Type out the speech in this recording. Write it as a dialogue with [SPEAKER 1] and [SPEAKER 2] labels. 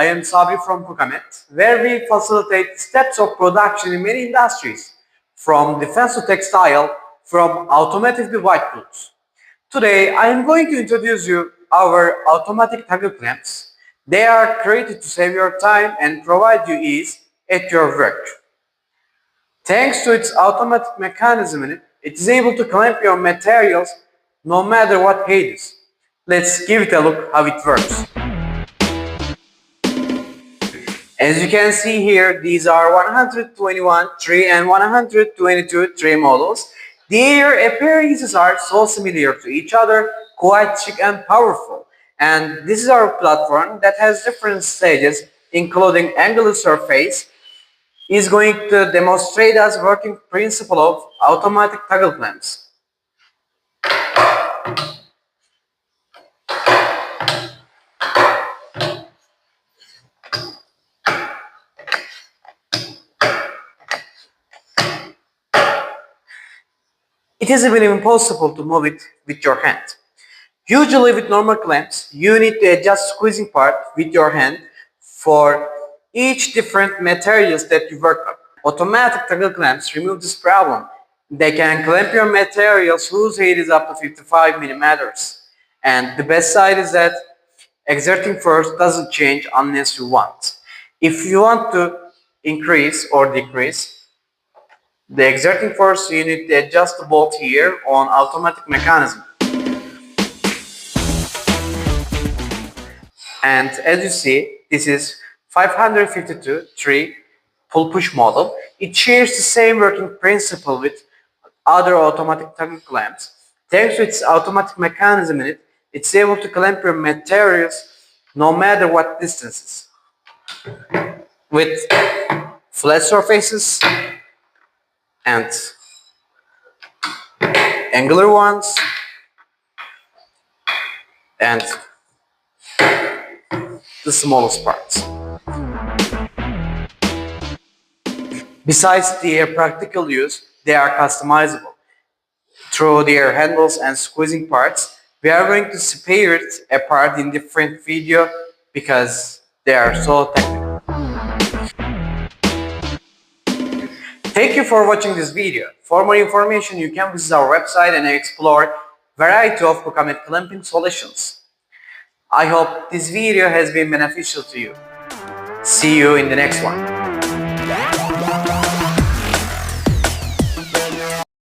[SPEAKER 1] I am Sabri from Kukamet, where we facilitate steps of production in many industries, from defense to textile, from automotive to white goods. Today, I am going to introduce you our automatic toggle clamps. They are created to save your time and provide you ease at your work. Thanks to its automatic mechanism in it, it is able to clamp your materials no matter what height it is. Let's give it a look how it works. As you can see here, these are 121 tree and 122 tree models. Their appearances are so similar to each other, quite chic and powerful. And this is our platform that has different stages, including angular surface, is going to demonstrate us working principle of automatic toggle clamps. It is even impossible to move it with your hand. Usually with normal clamps, you need to adjust squeezing part with your hand for each different materials that you work on. Automatic toggle clamps remove this problem. They can clamp your materials whose height is up to 55 millimeters. And the best side is that exerting force doesn't change unless you want. If you want to increase or decrease the exerting force, you need to adjust the bolt here on automatic mechanism. And as you see, this is 552 3 pull-push model. It shares the same working principle with other automatic toggle clamps. Thanks to its automatic mechanism in it, it's able to clamp your materials no matter what distances. With flat surfaces and angular ones and the smallest parts. Besides their practical use, they are customizable. Through their handles and squeezing parts, we are going to spare it apart in different video because they are so technical. Thank you for watching this video. For more information, you can visit our website and explore variety of Kukamet clamping solutions. I hope this video has been beneficial to you. See you in the next one.